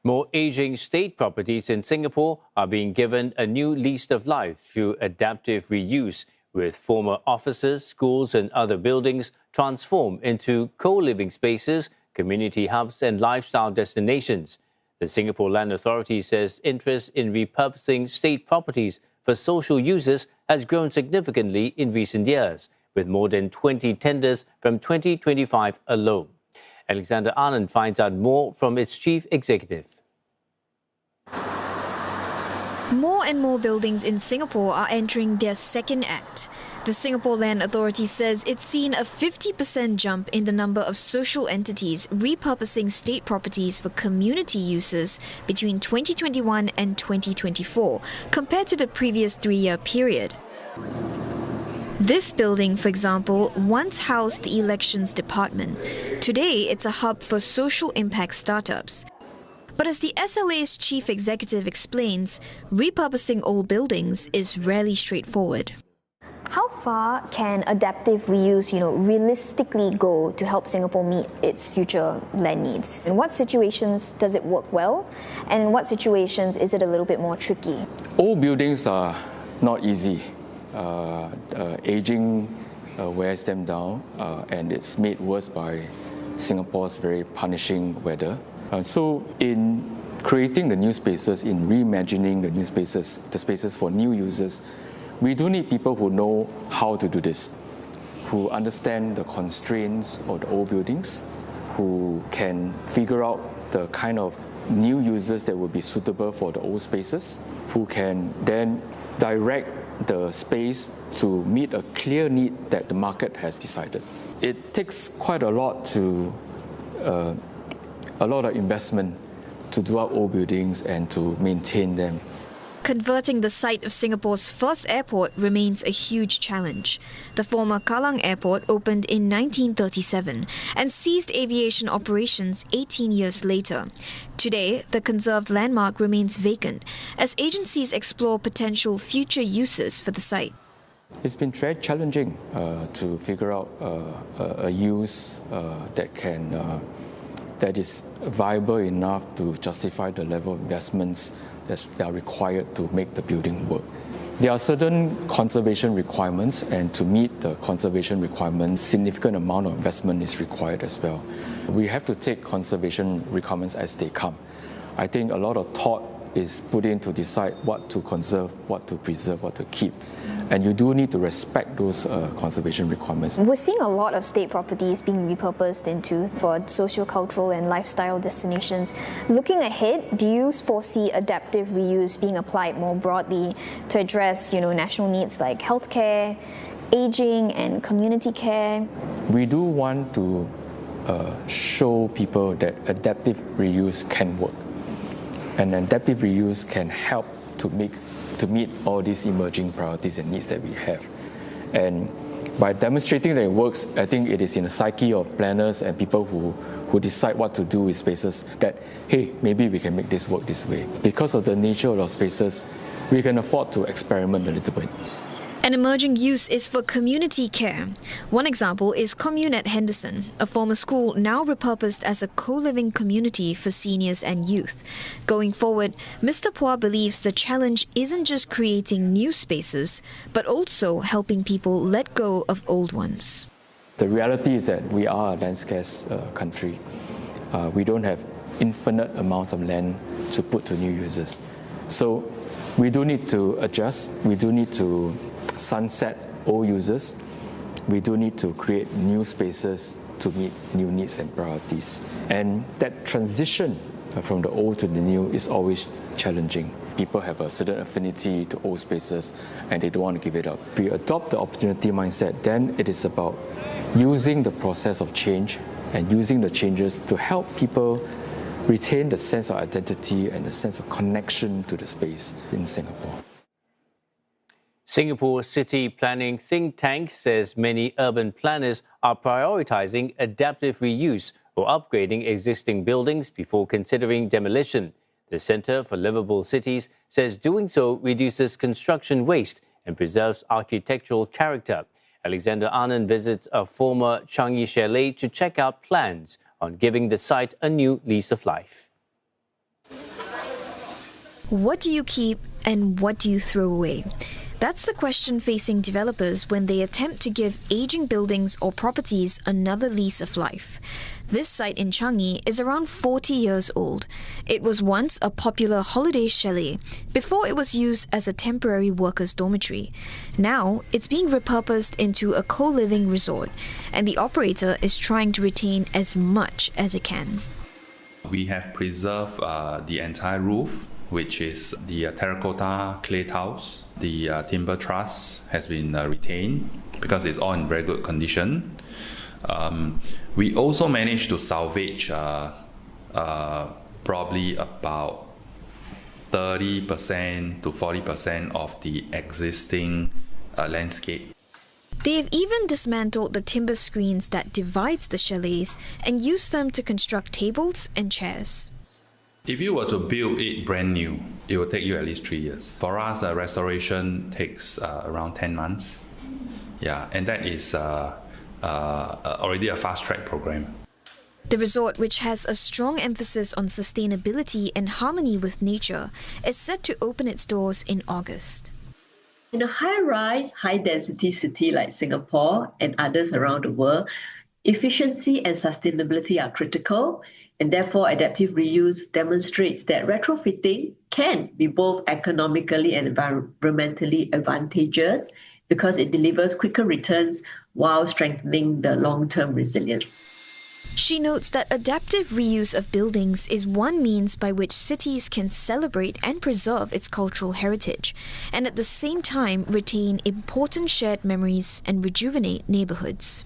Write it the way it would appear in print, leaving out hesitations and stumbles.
More aging state properties in Singapore are being given a new lease of life through adaptive reuse, with former offices, schools and other buildings transformed into co-living spaces, community hubs and lifestyle destinations. The Singapore Land Authority says interest in repurposing state properties for social uses has grown significantly in recent years, with more than 20 tenders from 2025 alone. Alexandra Anand finds out more from its chief executive. More and more buildings in Singapore are entering their second act. The Singapore Land Authority says it's seen a 50% jump in the number of social entities repurposing state properties for community uses between 2021 and 2024, compared to the previous 3-year period. This building, for example, once housed the elections department. Today, it's a hub for social impact startups. But as the SLA's chief executive explains, repurposing old buildings is rarely straightforward. How far can adaptive reuse, realistically go to help Singapore meet its future land needs? In what situations does it work well? And in what situations is it a little bit more tricky? Old buildings are not easy. Aging wears them down, and it's made worse by Singapore's very punishing weather. So in creating the new spaces, in reimagining the new spaces, the spaces for new users, we do need people who know how to do this, who understand the constraints of the old buildings, who can figure out the kind of new users that will be suitable for the old spaces, who can then direct the space to meet a clear need that the market has decided. It takes quite a lot of investment to do up old buildings and to maintain them. Converting the site of Singapore's first airport remains a huge challenge. The former Kallang Airport opened in 1937 and ceased aviation operations 18 years later. Today, the conserved landmark remains vacant as agencies explore potential future uses for the site. It's been very challenging to figure out a use that is viable enough to justify the level of investments that are required to make the building work. There are certain conservation requirements, and to meet the conservation requirements, significant amount of investment is required as well. We have to take conservation requirements as they come. I think a lot of thought is put in to decide what to conserve, what to preserve, what to keep. And you do need to respect those conservation requirements. We're seeing a lot of state properties being repurposed for socio-cultural and lifestyle destinations. Looking ahead, do you foresee adaptive reuse being applied more broadly to address, national needs like healthcare, aging and community care? We do want to show people that adaptive reuse can work. And adaptive reuse can help to meet all these emerging priorities and needs that we have. And by demonstrating that it works, I think it is in the psyche of planners and people who decide what to do with spaces that, hey, maybe we can make this work this way. Because of the nature of our spaces, we can afford to experiment a little bit. An emerging use is for community care. One example is Commune at Henderson, a former school now repurposed as a co-living community for seniors and youth. Going forward, Mr. Phua believes the challenge isn't just creating new spaces, but also helping people let go of old ones. The reality is that we are a land-scarce country. We don't have infinite amounts of land to put to new users. So we do need to adjust. We do need to sunset old users. We do need to create new spaces to meet new needs and priorities. And that transition from the old to the new is always challenging. People have a certain affinity to old spaces and they don't want to give it up. If we adopt the opportunity mindset, then it is about using the process of change and using the changes to help people retain the sense of identity and the sense of connection to the space in Singapore. Singapore City Planning Think Tank says many urban planners are prioritizing adaptive reuse or upgrading existing buildings before considering demolition. The Centre for Livable Cities says doing so reduces construction waste and preserves architectural character. Alexandra Anand visits a former Changi chalet to check out plans on giving the site a new lease of life. What do you keep and what do you throw away? That's the question facing developers when they attempt to give aging buildings or properties another lease of life. This site in Changi is around 40 years old. It was once a popular holiday chalet before it was used as a temporary workers' dormitory. Now, it's being repurposed into a co-living resort, and the operator is trying to retain as much as it can. We have preserved the entire roof, which is the terracotta clay tiles. The timber truss has been retained because it's all in very good condition. We also managed to salvage probably about 30% to 40% of the existing landscape. They've even dismantled the timber screens that divides the chalets and used them to construct tables and chairs. If you were to build it brand new, it will take you at least 3 years. For us, restoration takes around 10 months. Yeah, and that is already a fast-track program. The resort, which has a strong emphasis on sustainability and harmony with nature, is set to open its doors in August. In a high-rise, high-density city like Singapore and others around the world, efficiency and sustainability are critical, and therefore adaptive reuse demonstrates that retrofitting can be both economically and environmentally advantageous because it delivers quicker returns while strengthening the long-term resilience. She notes that adaptive reuse of buildings is one means by which cities can celebrate and preserve its cultural heritage, and at the same time retain important shared memories and rejuvenate neighbourhoods.